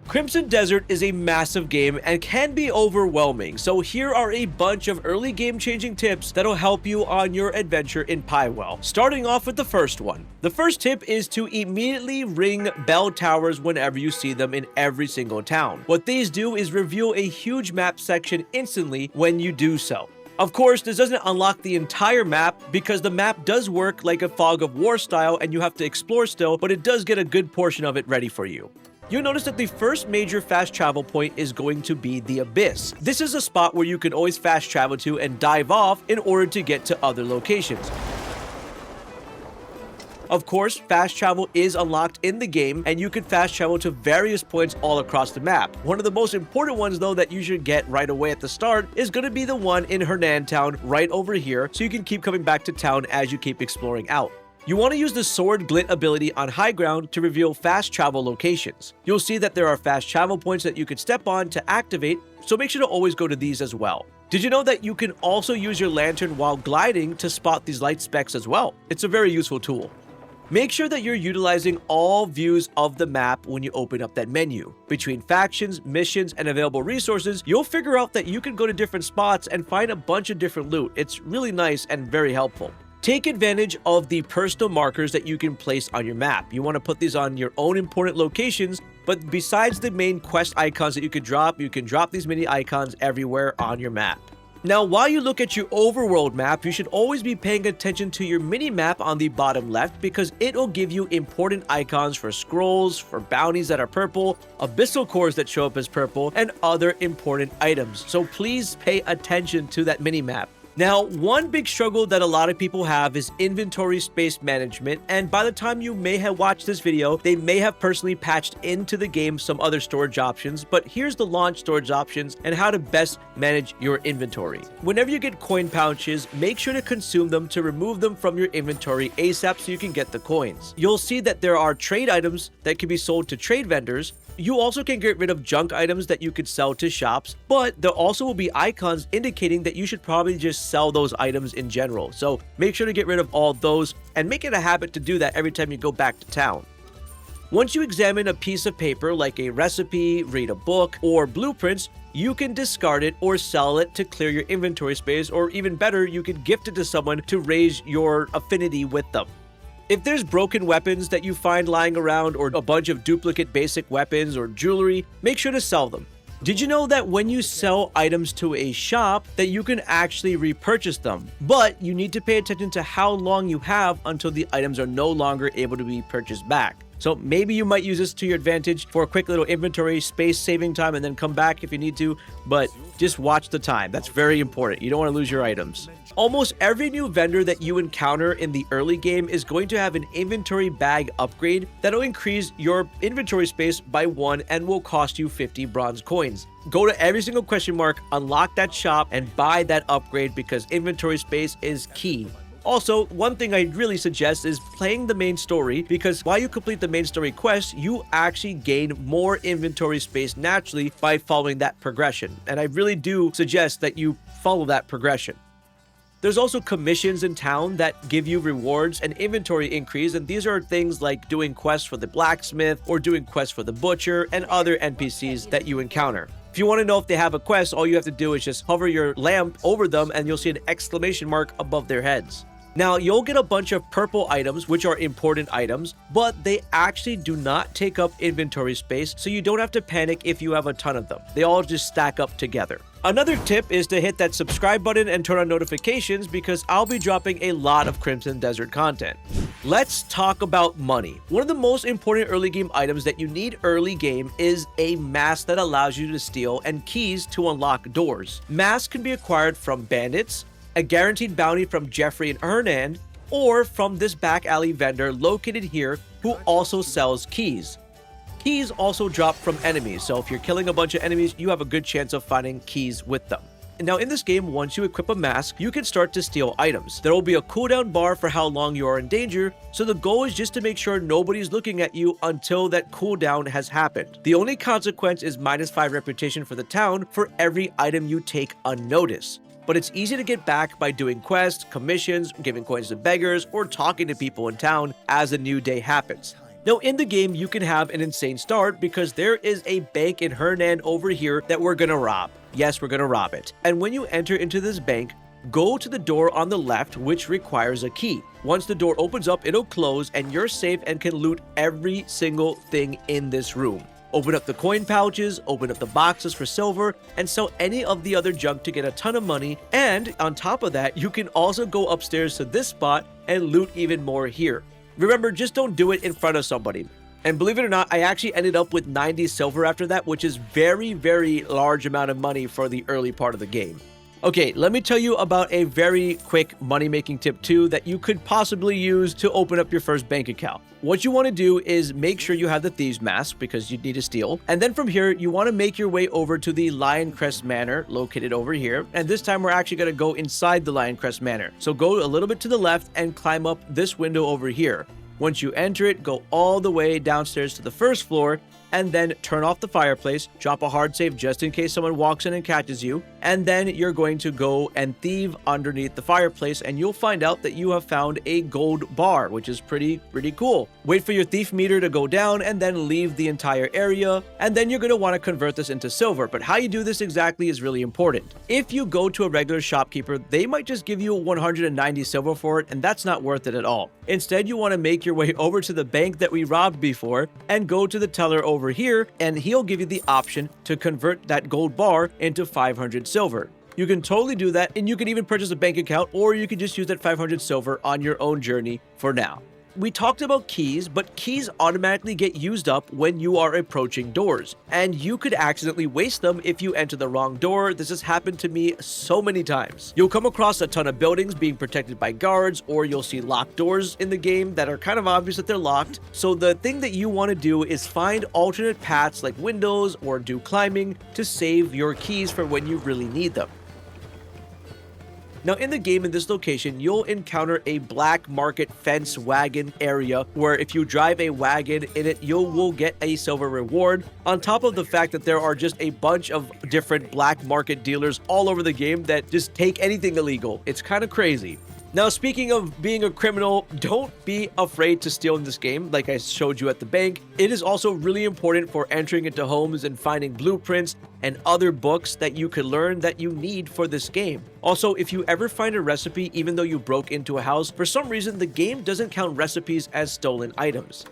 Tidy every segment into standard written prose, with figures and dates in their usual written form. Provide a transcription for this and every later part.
Crimson Desert is a massive game and can be overwhelming, so here are a bunch of early game-changing tips that'll help you on your adventure in PiWell. Starting off with the first one. The first tip is to immediately ring bell towers whenever you see them in every single town. What these do is reveal a huge map section instantly when you do so. Of course, this doesn't unlock the entire map because the map does work like a Fog of War style and you have to explore still, but it does get a good portion of it ready for you. You'll notice that the first major fast travel point is going to be the Abyss. This is a spot where you can always fast travel to and dive off in order to get to other locations. Of course, fast travel is unlocked in the game, and you can fast travel to various points all across the map. One of the most important ones, though, that you should get right away at the start is going to be the one in Hernan Town right over here, so you can keep coming back to town as you keep exploring out. You want to use the Sword Glint ability on high ground to reveal fast travel locations. You'll see that there are fast travel points that you can step on to activate, so make sure to always go to these as well. Did you know that you can also use your lantern while gliding to spot these light specks as well? It's a very useful tool. Make sure that you're utilizing all views of the map when you open up that menu. Between factions, missions, and available resources, you'll figure out that you can go to different spots and find a bunch of different loot. It's really nice and very helpful. Take advantage of the personal markers that you can place on your map. You want to put these on your own important locations, but besides the main quest icons that you can drop these mini icons everywhere on your map. Now, while you look at your overworld map, you should always be paying attention to your mini-map on the bottom left because it'll give you important icons for scrolls, for bounties that are purple, abyssal cores that show up as purple, and other important items. So please pay attention to that mini-map. Now, one big struggle that a lot of people have is inventory space management, and by the time you may have watched this video, they may have personally patched into the game some other storage options, but here's the launch storage options and how to best manage your inventory. Whenever you get coin pouches, make sure to consume them to remove them from your inventory ASAP so you can get the coins. You'll see that there are trade items that can be sold to trade vendors. You also can get rid of junk items that you could sell to shops, but there also will be icons indicating that you should probably just sell those items in general. So make sure to get rid of all those and make it a habit to do that every time you go back to town. Once you examine a piece of paper like a recipe, read a book, or blueprints, you can discard it or sell it to clear your inventory space, or even better, you can gift it to someone to raise your affinity with them. If there's broken weapons that you find lying around or a bunch of duplicate basic weapons or jewelry, make sure to sell them. Did you know that when you sell items to a shop that you can actually repurchase them, but you need to pay attention to how long you have until the items are no longer able to be purchased back. So maybe you might use this to your advantage for a quick little inventory space saving time and then come back if you need to, but just watch the time. That's very important. You don't want to lose your items. Almost every new vendor that you encounter in the early game is going to have an inventory bag upgrade that'll increase your inventory space by 1 and will cost you 50 bronze coins. Go to every single question mark, unlock that shop, and buy that upgrade because inventory space is key. Also, one thing I really suggest is playing the main story because while you complete the main story quest, you actually gain more inventory space naturally by following that progression. And I really do suggest that you follow that progression. There's also commissions in town that give you rewards and inventory increase, and these are things like doing quests for the blacksmith or doing quests for the butcher and other NPCs that you encounter. If you want to know if they have a quest, all you have to do is just hover your lamp over them and you'll see an exclamation mark above their heads. Now, you'll get a bunch of purple items, which are important items, but they actually do not take up inventory space, so you don't have to panic if you have a ton of them. They all just stack up together. Another tip is to hit that subscribe button and turn on notifications because I'll be dropping a lot of Crimson Desert content. Let's talk about money. One of the most important early game items that you need early game is a mask that allows you to steal and keys to unlock doors. Masks can be acquired from bandits, a guaranteed bounty from Jeffrey and Hernan, or from this back alley vendor located here who also sells keys. Keys also drop from enemies, so if you're killing a bunch of enemies, you have a good chance of finding keys with them. Now in this game, once you equip a mask, you can start to steal items. There will be a cooldown bar for how long you are in danger, so the goal is just to make sure nobody's looking at you until that cooldown has happened. The only consequence is -5 reputation for the town for every item you take unnoticed. But it's easy to get back by doing quests, commissions, giving coins to beggars, or talking to people in town as a new day happens. Now, in the game, you can have an insane start because there is a bank in Hernan over here that we're gonna rob. Yes, we're gonna rob it. And when you enter into this bank, go to the door on the left, which requires a key. Once the door opens up, it'll close and you're safe and can loot every single thing in this room. Open up the coin pouches, open up the boxes for silver, and sell any of the other junk to get a ton of money. And on top of that, you can also go upstairs to this spot and loot even more here. Remember, just don't do it in front of somebody. And believe it or not, I actually ended up with 90 silver after that, which is very, very large amount of money for the early part of the game. Okay, let me tell you about a very quick money-making tip too that you could possibly use to open up your first bank account. What you want to do is make sure you have the Thieves Mask because you need to steal. And then from here, you want to make your way over to the Lioncrest Manor located over here. And this time we're actually going to go inside the Lioncrest Manor. So go a little bit to the left and climb up this window over here. Once you enter it, go all the way downstairs to the first floor and then turn off the fireplace, drop a hard save just in case someone walks in and catches you, and then you're going to go and thieve underneath the fireplace and you'll find out that you have found a gold bar, which is pretty cool. Wait for your thief meter to go down and then leave the entire area, and then you're going to want to convert this into silver. But how you do this exactly is really important. If you go to a regular shopkeeper, they might just give you 190 silver for it, and that's not worth it at all. Instead, you want to make your way over to the bank that we robbed before and go to the teller over here, and he'll give you the option to convert that gold bar into 500 silver. You can totally do that, and you can even purchase a bank account, or you can just use that 500 silver on your own journey for now. We talked about keys, but keys automatically get used up when you are approaching doors, and you could accidentally waste them if you enter the wrong door. This has happened to me so many times. You'll come across a ton of buildings being protected by guards, or you'll see locked doors in the game that are kind of obvious that they're locked. So the thing that you want to do is find alternate paths like windows or do climbing to save your keys for when you really need them. Now in the game in this location, you'll encounter a black market fence wagon area where if you drive a wagon in it, you will get a silver reward. On top of the fact that there are just a bunch of different black market dealers all over the game that just take anything illegal. It's kind of crazy. Now, speaking of being a criminal, don't be afraid to steal in this game, like I showed you at the bank. It is also really important for entering into homes and finding blueprints and other books that you could learn that you need for this game. Also, if you ever find a recipe, even though you broke into a house, for some reason, the game doesn't count recipes as stolen items.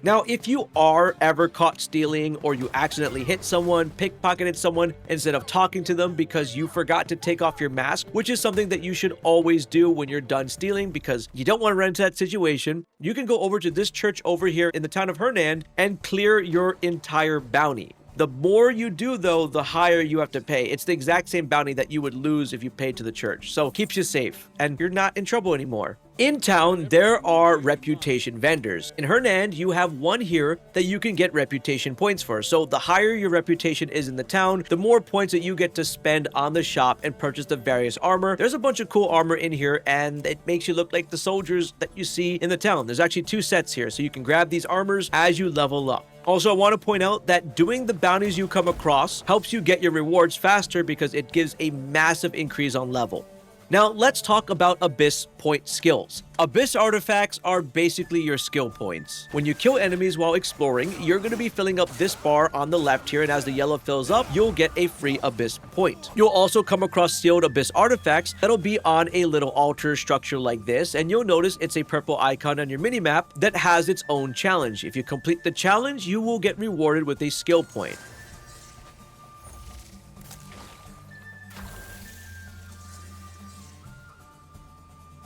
Now, if you are ever caught stealing or you accidentally hit someone, pickpocketed someone instead of talking to them because you forgot to take off your mask, which is something that you should always do when you're done stealing because you don't want to run into that situation, you can go over to this church over here in the town of Hernan and clear your entire bounty. The more you do, though, the higher you have to pay. It's the exact same bounty that you would lose if you paid to the church. So keeps you safe and you're not in trouble anymore. In town, there are reputation vendors. In Hernan, you have one here that you can get reputation points for. So the higher your reputation is in the town, the more points that you get to spend on the shop and purchase the various armor. There's a bunch of cool armor in here, and it makes you look like the soldiers that you see in the town. There's actually 2 sets here, so you can grab these armors as you level up. Also, I want to point out that doing the bounties you come across helps you get your rewards faster because it gives a massive increase on level. Now, let's talk about Abyss point skills. Abyss artifacts are basically your skill points. When you kill enemies while exploring, you're going to be filling up this bar on the left here, and as the yellow fills up, you'll get a free Abyss point. You'll also come across sealed Abyss artifacts that'll be on a little altar structure like this, and you'll notice it's a purple icon on your minimap that has its own challenge. If you complete the challenge, you will get rewarded with a skill point.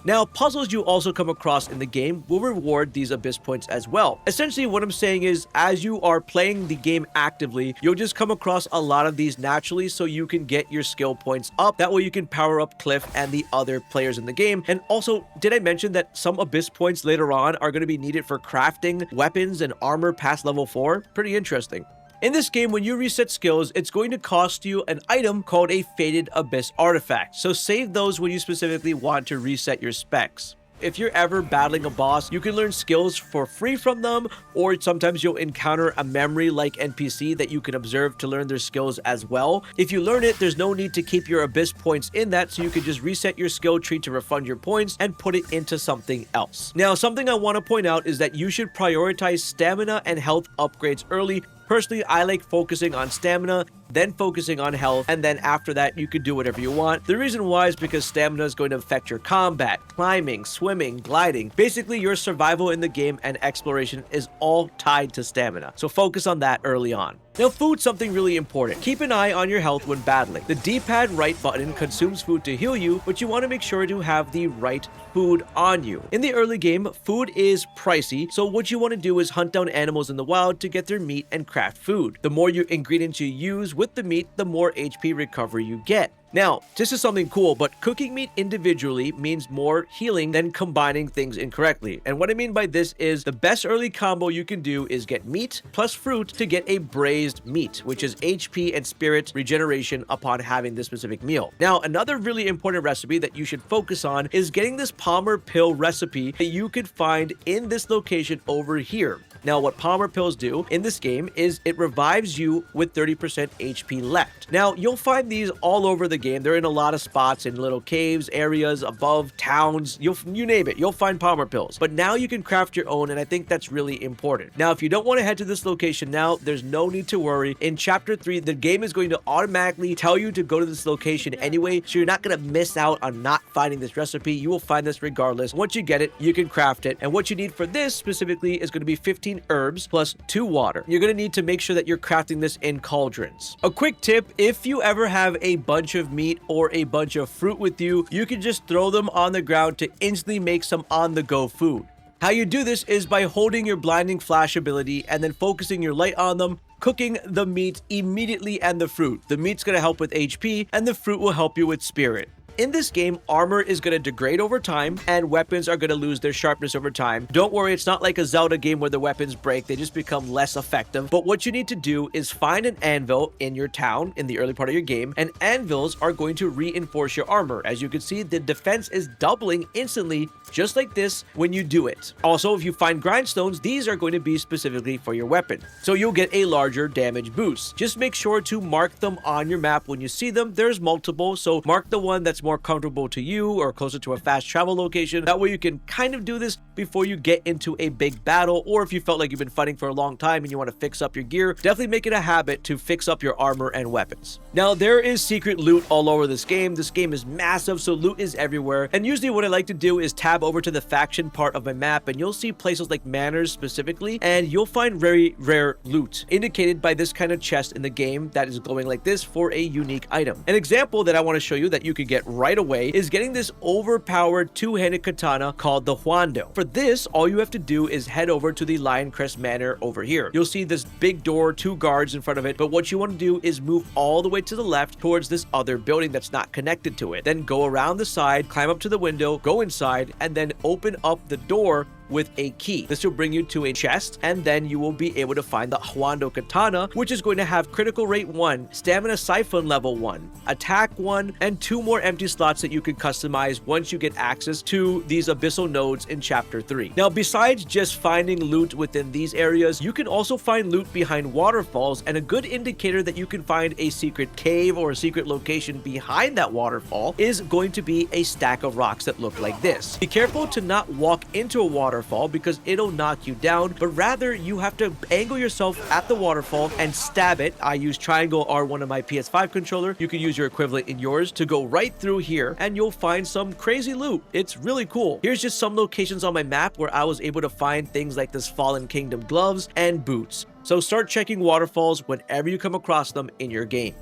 Now, puzzles you also come across in the game will reward these Abyss points as well. Essentially, what I'm saying is, as you are playing the game actively, you'll just come across a lot of these naturally so you can get your skill points up. That way you can power up Cliff and the other players in the game. And also, did I mention that some Abyss points later on are going to be needed for crafting weapons and armor past level 4? Pretty interesting. In this game, when you reset skills, it's going to cost you an item called a Faded Abyss artifact, so save those when you specifically want to reset your specs. if you're ever battling a boss, you can learn skills for free from them, or sometimes you'll encounter a memory-like NPC that you can observe to learn their skills as well. If you learn it, there's no need to keep your abyss points in that, so you can just reset your skill tree to refund your points and put it into something else. Now, something I want to point out is that you should prioritize stamina and health upgrades early. Personally, I like focusing on stamina, then focusing on health, and then after that, you could do whatever you want. The reason why is because stamina is going to affect your combat, climbing, swimming, gliding. Basically, your survival in the game and exploration is all tied to stamina, so focus on that early on. Now, food's something really important. Keep an eye on your health when battling. The D-pad right button consumes food to heal you, but you want to make sure to have the right food on you. In the early game, food is pricey, so what you want to do is hunt down animals in the wild to get their meat and craft food. The more ingredients you use with the meat, the more HP recovery you get. Now, this is something cool, but cooking meat individually means more healing than combining things incorrectly. And what I mean by this is the best early combo you can do is get meat plus fruit to get a braised meat, which is HP and spirit regeneration upon having this specific meal. Now, another really important recipe that you should focus on is getting this Palmer pill recipe that you could find in this location over here. Now, what Palmer pills do in this game is it revives you with 30% HP left. Now, you'll find these all over the game. They're in a lot of spots, in little caves, areas, above, towns, you name it, you'll find Palmer pills. But now you can craft your own, and I think that's really important. Now, if you don't want to head to this location now, there's no need to worry. In Chapter 3, the game is going to automatically tell you to go to this location anyway, so you're not going to miss out on not finding this recipe. You will find this regardless. Once you get it, you can craft it. And what you need for this specifically is going to be 15 herbs plus 2 water. You're going to need to make sure that you're crafting this in cauldrons. A quick tip, if you ever have a bunch of meat or a bunch of fruit with you, you can just throw them on the ground to instantly make some on-the-go food. How you do this is by holding your blinding flash ability and then focusing your light on them, cooking the meat immediately and the fruit. The meat's going to help with HP and the fruit will help you with spirit. In this game, armor is going to degrade over time, and weapons are going to lose their sharpness over time. Don't worry, it's not like a Zelda game where the weapons break, they just become less effective. But what you need to do is find an anvil in your town in the early part of your game, and anvils are going to reinforce your armor. As you can see, the defense is doubling instantly, just like this when you do it. Also, if you find grindstones, these are going to be specifically for your weapon, so you'll get a larger damage boost. Just make sure to mark them on your map when you see them. There's multiple, so mark the one that's more comfortable to you or closer to a fast travel location. That way you can kind of do this before you get into a big battle, or if you felt like you've been fighting for a long time and you want to fix up your gear, definitely make it a habit to fix up your armor and weapons. Now, there is secret loot all over this game. This game is massive, so loot is everywhere, and usually what I like to do is tab over to the faction part of my map, and you'll see places like manors specifically, and you'll find very rare loot indicated by this kind of chest in the game that is glowing like this for a unique item. An example that I want to show you that you could get right away is getting this overpowered two-handed katana called the Huando. For this, all you have to do is head over to the Lioncrest Manor over here. You'll see this big door, 2 guards in front of it, but what you want to do is move all the way to the left towards this other building that's not connected to it. Then go around the side, climb up to the window, go inside, and then open up the door with a key. This will bring you to a chest, and then you will be able to find the Huando Katana, which is going to have critical rate 1, stamina siphon level 1, attack 1, and 2 more empty slots that you can customize once you get access to these abyssal nodes in Chapter 3. Now, besides just finding loot within these areas, you can also find loot behind waterfalls, and a good indicator that you can find a secret cave or a secret location behind that waterfall is going to be a stack of rocks that look like this. Be careful to not walk into a waterfall because it'll knock you down, but rather you have to angle yourself at the waterfall and stab it. I use triangle R1 on my PS5 controller. You can use your equivalent in yours to go right through here, and you'll find some crazy loot. It's really cool. Here's just some locations on my map where I was able to find things like this Fallen Kingdom gloves and boots. So start checking waterfalls whenever you come across them in your game.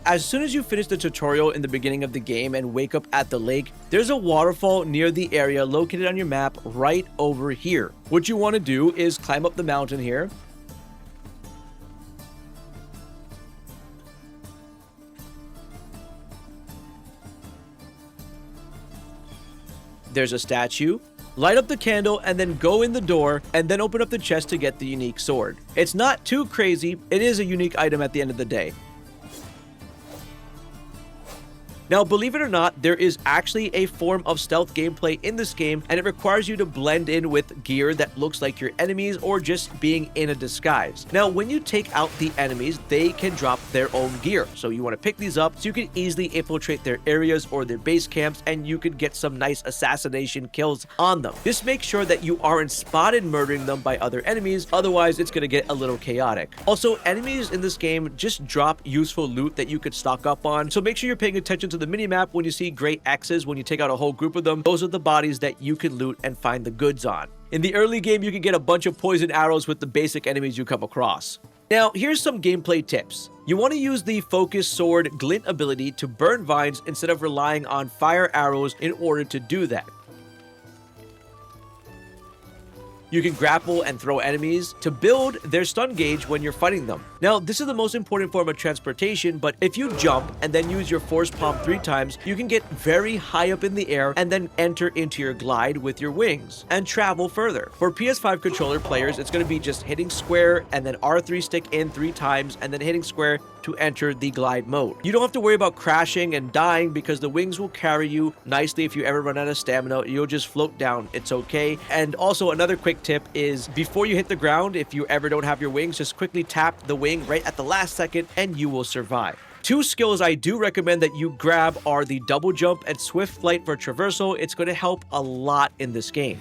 As soon as you finish the tutorial in the beginning of the game and wake up at the lake, there's a waterfall near the area located on your map right over here. What you want to do is climb up the mountain here. There's a statue. Light up the candle and then go in the door and then open up the chest to get the unique sword. It's not too crazy. It is a unique item at the end of the day. Now, believe it or not, there is actually a form of stealth gameplay in this game, and it requires you to blend in with gear that looks like your enemies or just being in a disguise. Now, when you take out the enemies, they can drop their own gear. So you want to pick these up so you can easily infiltrate their areas or their base camps, and you can get some nice assassination kills on them. Just make sure that you aren't spotted murdering them by other enemies, otherwise it's going to get a little chaotic. Also, enemies in this game just drop useful loot that you could stock up on, so make sure you're paying attention to the minimap. When you see gray X's when you take out a whole group of them, those are the bodies that you can loot and find the goods on. In the early game, you can get a bunch of poison arrows with the basic enemies you come across. Now, here's some gameplay tips. You want to use the Focus Sword Glint ability to burn vines instead of relying on fire arrows in order to do that. You can grapple and throw enemies to build their stun gauge when you're fighting them. Now, this is the most important form of transportation, but if you jump and then use your force palm 3 times, you can get very high up in the air and then enter into your glide with your wings and travel further. For PS5 controller players, it's going to be just hitting square and then R3 stick in 3 times and then hitting square to enter the glide mode. You don't have to worry about crashing and dying because the wings will carry you nicely. If you ever run out of stamina, you'll just float down. It's okay. And also, another quick tip is before you hit the ground, if you ever don't have your wings, just quickly tap the wing right at the last second and you will survive. 2 skills I do recommend that you grab are the double jump and swift flight for traversal. It's going to help a lot in this game.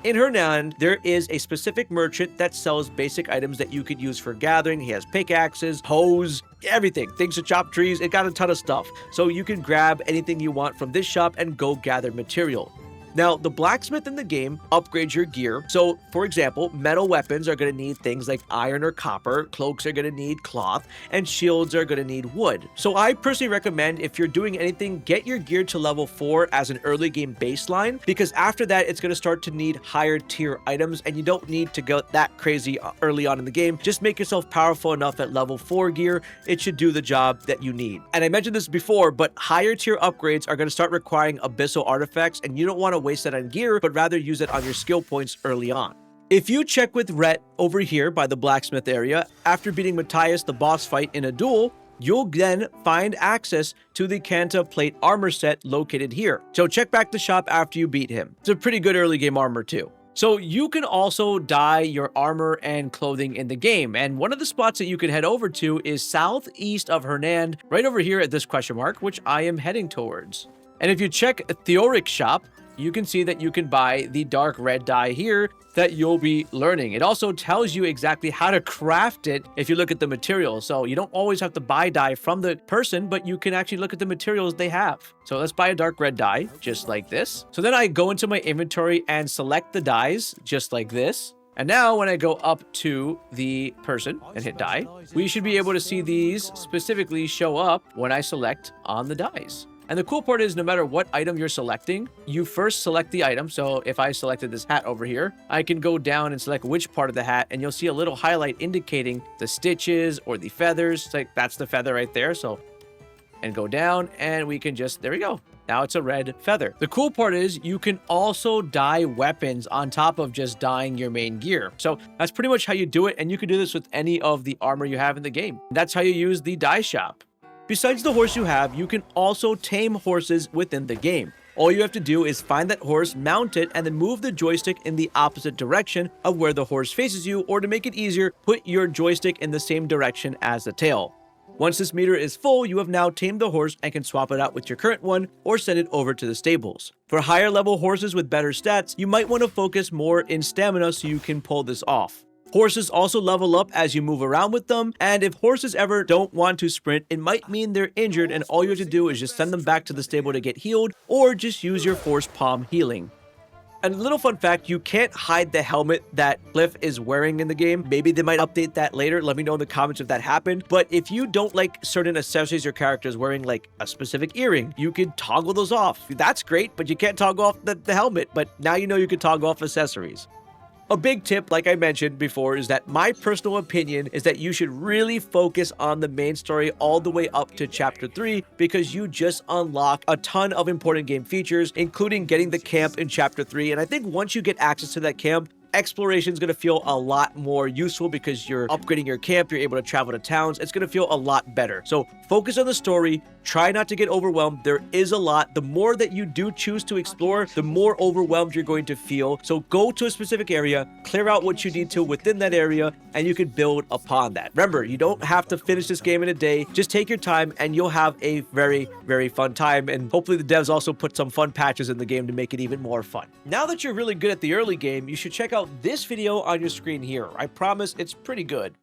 In Hernan, there is a specific merchant that sells basic items that you could use for gathering. He has pickaxes, hoes, everything, things to chop trees. It got a ton of stuff. So you can grab anything you want from this shop and go gather material. Now, the blacksmith in the game upgrades your gear. So, for example, metal weapons are going to need things like iron or copper, cloaks are going to need cloth, and shields are going to need wood. So I personally recommend, if you're doing anything, get your gear to level 4 as an early game baseline, because after that, it's going to start to need higher tier items, and you don't need to go that crazy early on in the game. Just make yourself powerful enough at level 4 gear. It should do the job that you need. And I mentioned this before, but higher tier upgrades are going to start requiring abyssal artifacts, and you don't want to waste that on gear, but rather use it on your skill points early on. If you check with Rhett over here by the blacksmith area, after beating Matthias the boss fight in a duel, you'll then find access to the Kanta plate armor set located here. So check back the shop after you beat him. It's a pretty good early game armor too. So you can also dye your armor and clothing in the game, and one of the spots that you can head over to is southeast of Hernan, right over here at this question mark, which I am heading towards. And if you check Theoric's shop, you can see that you can buy the dark red dye here that you'll be learning. It also tells you exactly how to craft it if you look at the materials. So you don't always have to buy dye from the person, but you can actually look at the materials they have. So let's buy a dark red dye, just like this. So then I go into my inventory and select the dyes, just like this. And now when I go up to the person and hit dye, we should be able to see these specifically show up when I select on the dyes. And the cool part is, no matter what item you're selecting, you first select the item. So if I selected this hat over here, I can go down and select which part of the hat, and you'll see a little highlight indicating the stitches or the feathers. It's like, that's the feather right there. So, and go down, and we can just, there we go. Now it's a red feather. The cool part is you can also dye weapons on top of just dyeing your main gear. So that's pretty much how you do it. And you can do this with any of the armor you have in the game. That's how you use the dye shop. Besides the horse you have, you can also tame horses within the game. All you have to do is find that horse, mount it, and then move the joystick in the opposite direction of where the horse faces you, or to make it easier, put your joystick in the same direction as the tail. Once this meter is full, you have now tamed the horse and can swap it out with your current one or send it over to the stables. For higher level horses with better stats, you might want to focus more in stamina so you can pull this off. Horses also level up as you move around with them, and if horses ever don't want to sprint, it might mean they're injured, and all you have to do is just send them back to the stable to get healed, or just use your force palm healing. And a little fun fact, you can't hide the helmet that Cliff is wearing in the game. Maybe they might update that later. Let me know in the comments if that happened. But if you don't like certain accessories your character is wearing, like a specific earring, you can toggle those off. That's great, but you can't toggle off the helmet. But now you know you can toggle off accessories. A big tip, like I mentioned before, is that my personal opinion is that you should really focus on the main story all the way up to Chapter 3, because you just unlock a ton of important game features, including getting the camp in Chapter 3. And I think once you get access to that camp, exploration is going to feel a lot more useful because you're upgrading your camp, you're able to travel to towns. It's going to feel a lot better. So focus on the story. Try not to get overwhelmed. There is a lot. The more that you do choose to explore, the more overwhelmed you're going to feel. So go to a specific area, clear out what you need to within that area, and you can build upon that. Remember, you don't have to finish this game in a day. Just take your time and you'll have a very, very fun time. And hopefully the devs also put some fun patches in the game to make it even more fun. Now that you're really good at the early game, you should check out this video on your screen here. I promise it's pretty good.